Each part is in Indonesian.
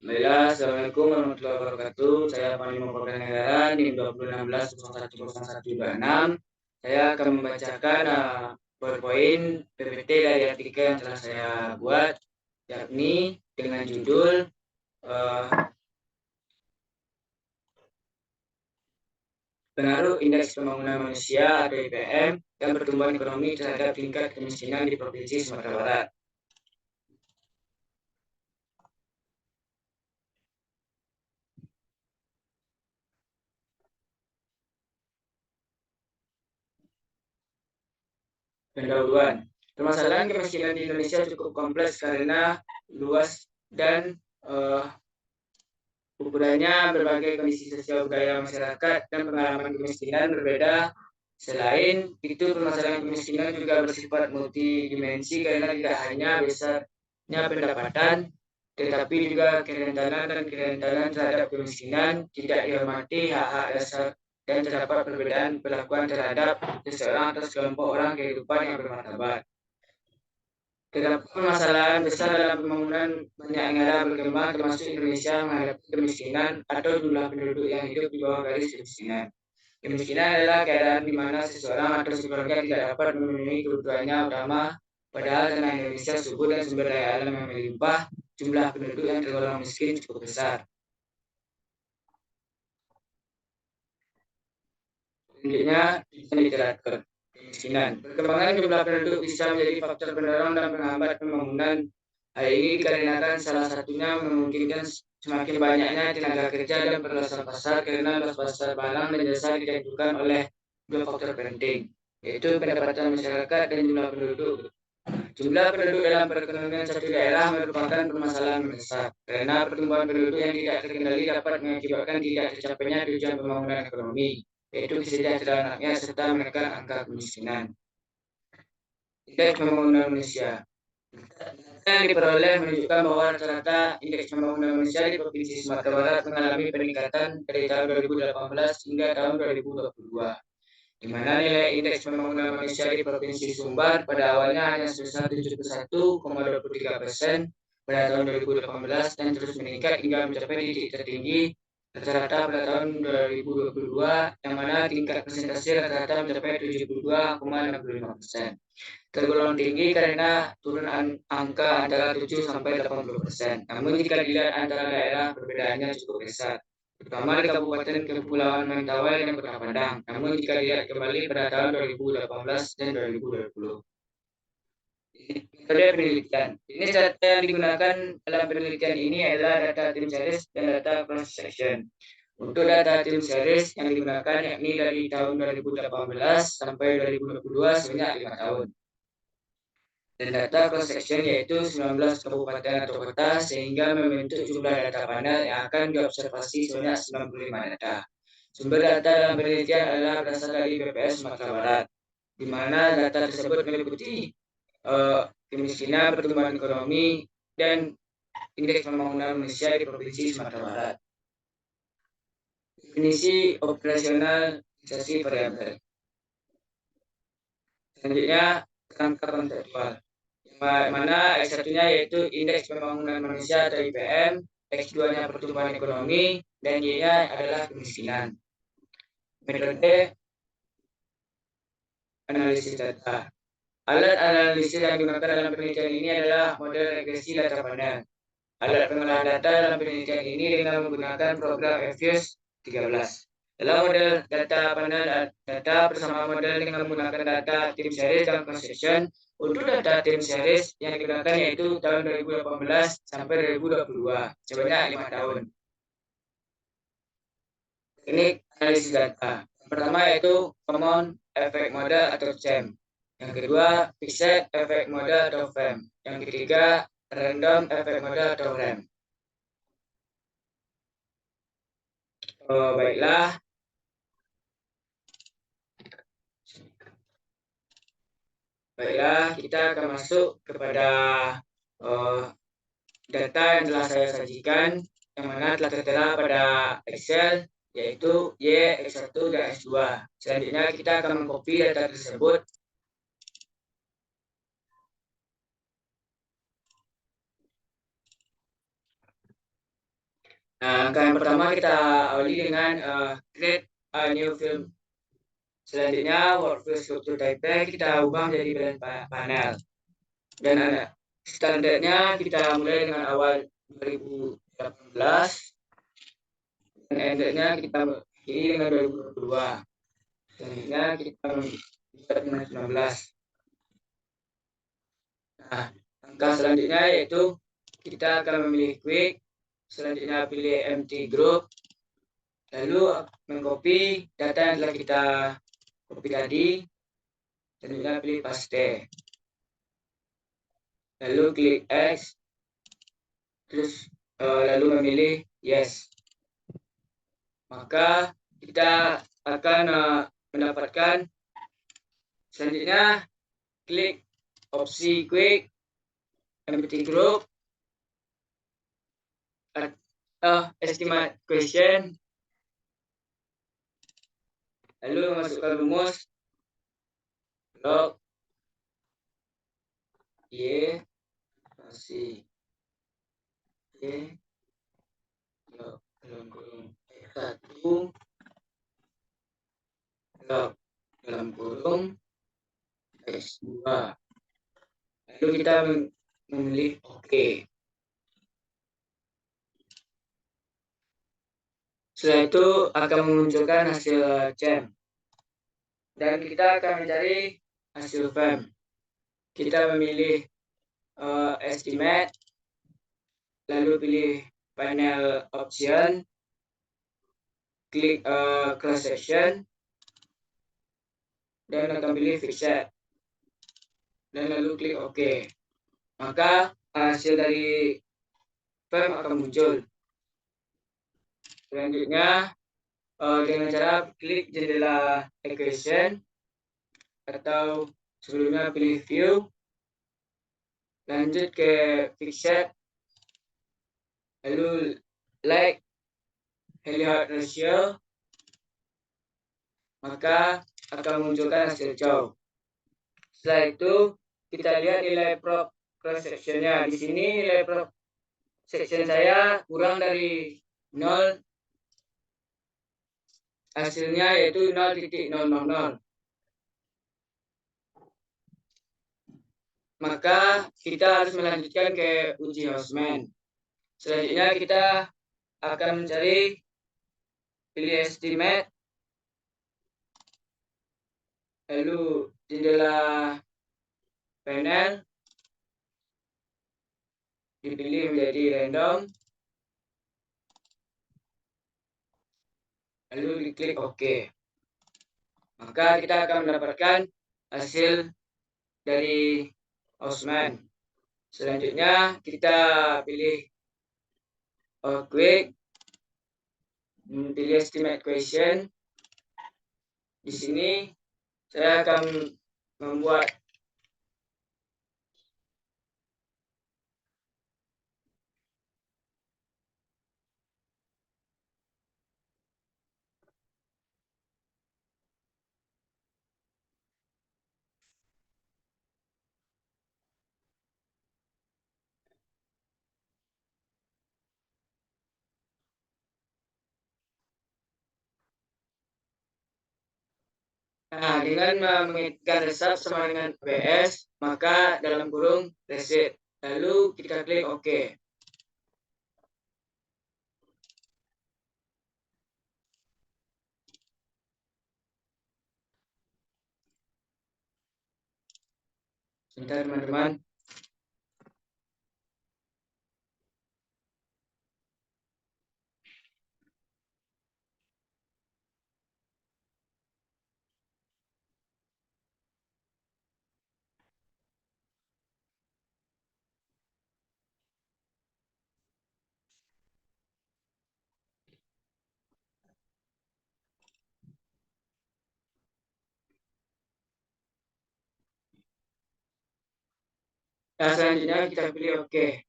Baiklah, Assalamualaikum warahmatullahi wabarakatuh. Saya Panglima Polda Negara NIM 2016-010126. Saya akan membacakan PowerPoint PPT dari artikel yang telah saya buat, yakni dengan judul eh, Pengaruh Indeks Pembangunan Manusia atau IPM dan Pertumbuhan Ekonomi terhadap tingkat kemiskinan di Provinsi Sumatera Barat. Pendahuluan. Permasalahan kemiskinan di Indonesia cukup kompleks karena luas dan ukurannya, berbagai kondisi sosial budaya masyarakat, dan pengalaman kemiskinan berbeda. Selain itu, permasalahan kemiskinan juga bersifat multidimensi karena tidak hanya besarnya pendapatan, tetapi juga kerentanan terhadap kemiskinan, tidak dihormati hak-hak dasar, dan terdapat perbedaan perlakuan terhadap seseorang atau sekelompok orang kehidupan yang bermartabat. Terdapat permasalahan besar dalam pembangunan banyak negara berkembang, termasuk Indonesia, menghadapi kemiskinan atau jumlah penduduk yang hidup di bawah garis kemiskinan. Kemiskinan adalah keadaan di mana seseorang atau sekeluarga tidak dapat memenuhi kebutuhannya utama, padahal tanah Indonesia subur dan sumber daya alam yang melimpah, jumlah penduduk yang tergolong miskin cukup besar. Selanjutnya, literatur kemiskinan. Perkembangan jumlah penduduk bisa menjadi faktor pendorong dan penghambat pembangunan. Hal ini dikarenakan salah satunya memungkinkan semakin banyaknya tenaga kerja dan perluasan pasar karena luas pasar barang dan jasa ditentukan oleh dua faktor penting, yaitu pendapatan masyarakat dan jumlah penduduk. Jumlah penduduk dalam perekonomian satu daerah merupakan permasalahan besar karena pertumbuhan penduduk yang tidak terkendali dapat mengakibatkan tidak tercapainya tujuan pembangunan ekonomi, yaitu kesejahteraan rakyat serta menekan angka kemiskinan. Indeks pembangunan manusia. Data yang diperoleh menunjukkan bahwa rata-rata indeks pembangunan manusia di Provinsi Sumatera Barat mengalami peningkatan dari tahun 2018 hingga tahun 2022, di mana nilai indeks pembangunan manusia di Provinsi Sumbar pada awalnya hanya sebesar 71,23% pada tahun 2018 dan terus meningkat hingga mencapai titik tertinggi rata-rata pada tahun 2022, yang mana tingkat presentasi rata-rata mencapai 72,65%. Tergolong tinggi karena turun angka antara 7 sampai 80%. Namun jika dilihat antara daerah, perbedaannya cukup besar, terutama di Kabupaten Kepulauan Mentawai dan Kota Padang. Namun jika dilihat kembali pada tahun 2018 dan 2020. Metode penelitian. Ini data yang digunakan dalam penelitian ini adalah data tim series dan data cross section. Untuk data tim series yang digunakan yakni dari tahun 2018 sampai 2022 sebanyak 5 tahun. Dan data cross section yaitu 19 kabupaten atau kota, sehingga membentuk jumlah data panel yang akan diobservasi sebanyak 95 data. Sumber data dalam penelitian adalah berasal dari BPS Sumatera Barat, di mana data tersebut meliputi kemiskinan, pertumbuhan ekonomi, dan indeks pembangunan manusia di Provinsi Sumatera Barat. Definisi operasionalisasi variabel. Selanjutnya, kerangka konseptual, mana X1-nya yaitu indeks pembangunan manusia atau IPM, X2-nya pertumbuhan ekonomi, dan Y-nya adalah kemiskinan. Metode analisis data. Alat analisis yang digunakan dalam penelitian ini adalah model regresi data panel. Alat pengolahan data dalam penelitian ini dengan menggunakan program EFUSE 13. Dalam model data panel data bersama model dengan menggunakan data tim series dan cross section. Untuk data tim series yang digunakan yaitu tahun 2018 sampai 2022, sebanyak 5 tahun. Teknik analisis data. Yang pertama yaitu Common Effect Model atau CEM. Yang kedua, Fixed Effect Model atau FEM. Yang ketiga, Random Effect Model atau RAM. Baiklah, kita akan masuk kepada data yang telah saya sajikan, yang mana telah tertera pada Excel, yaitu Y, X1, dan X2. Selanjutnya kita akan mengcopy data tersebut Nah, langkah yang pertama kita awali dengan create a new film. Selanjutnya workflow struktur type kita ubah menjadi panel. Dan ada standarnya kita mulai dengan awal 2018 dan endnya kita akhiri dengan 2022. Selanjutnya kita buat dengan 19. Nah, langkah selanjutnya yaitu kita akan memilih quick, selanjutnya pilih empty group, lalu mengcopy data yang telah kita copy tadi, selanjutnya pilih paste, lalu klik X, terus lalu memilih yes. Maka kita akan mendapatkan selanjutnya klik opsi quick, empty group, estimate question, lalu masukkan rumus log y masih y log dalam kurung x1 log dalam kurung x2. Lalu kita memilih OK. Setelah itu akan memunculkan hasil chem dan kita akan mencari hasil fem. Kita memilih estimate, lalu pilih panel option, klik cross section, dan akan pilih fixed, dan lalu klik OK. Maka hasil dari fem akan muncul. Selanjutnya dengan cara klik jendela equation atau sebelumnya pilih view, lanjut ke fixed, lalu like Hilliard ratio, maka akan memunculkan hasil chow. Setelah itu kita lihat nilai prop cross sectionnya. Di sini nilai prop section saya kurang dari 0, hasilnya yaitu 0,000. Maka kita harus melanjutkan ke uji Hausman. Selanjutnya kita akan mencari pilih estimate, lalu jendela panel dipilih menjadi random, lalu diklik OK. Maka kita akan mendapatkan hasil dari Hausman. Selanjutnya kita pilih quick, pilih estimate question. Di sini saya akan membuat dengan mengetikkan result sama dengan PS, maka dalam kurung reset. Lalu kita klik OK. Sebentar teman-teman. Nah, selanjutnya kita pilih OK.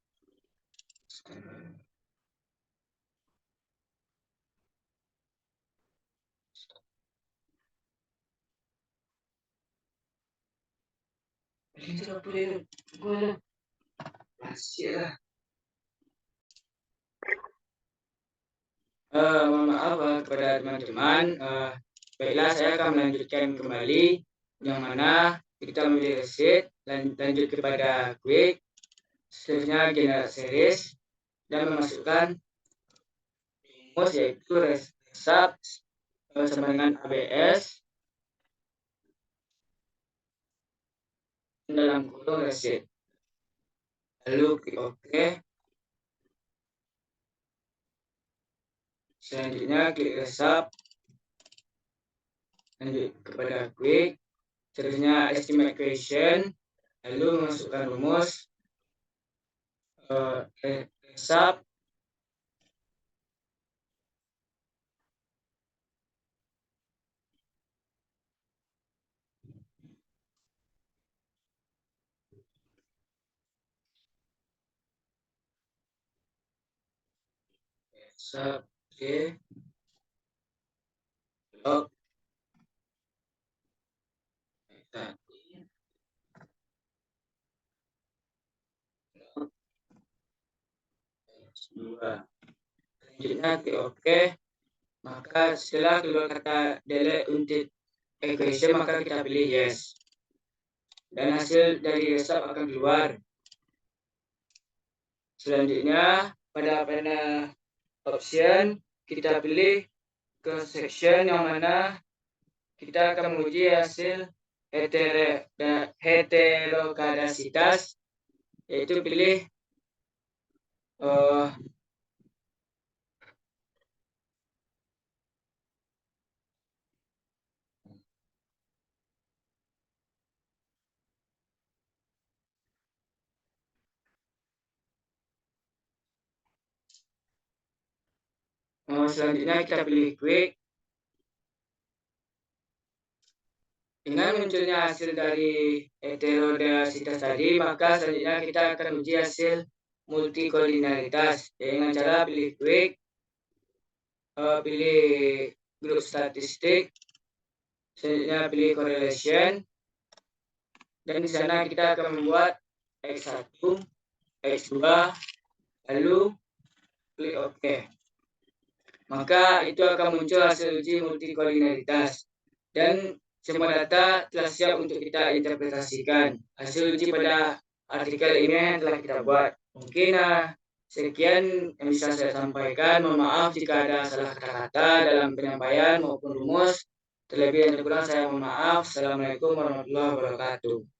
Masih lah. Mohon maaf, kepada teman-teman, baiklah saya akan melanjutkan kembali yang mana kita memilih receipt, lanjut kepada quick, seterusnya generate series, dan memasukkan rumus yaitu result sama dengan ABS dalam kurung receipt. Lalu klik OK. Selanjutnya klik result, lanjut kepada quick, seterusnya estimate question, lalu memasukkan rumus result oke, log tadi, log 2. Selanjutnya klik OK. Maka setelah keluar kata delete untuk equation, maka kita pilih yes. Dan hasil dari result akan keluar. Selanjutnya pada panel option kita pilih ke section yang mana kita akan menguji hasil heterogadasitas, yaitu pilih selanjutnya kita pilih quick. Dengan munculnya hasil dari heterodasitas tadi, maka selanjutnya kita akan uji hasil multikolinialitas dengan cara pilih quick, pilih grup statistik, selanjutnya pilih correlation, dan di sana kita akan membuat X1, X2, lalu klik OK. Maka itu akan muncul hasil uji multikolinialitas dan semua data telah siap untuk kita interpretasikan. Hasil uji pada artikel ini yang telah kita buat. Mungkin sekian yang bisa saya sampaikan. Mohon maaf jika ada salah kata-kata dalam penyampaian maupun rumus. Terlebih dan terkurang saya mohon maaf. Assalamualaikum warahmatullahi wabarakatuh.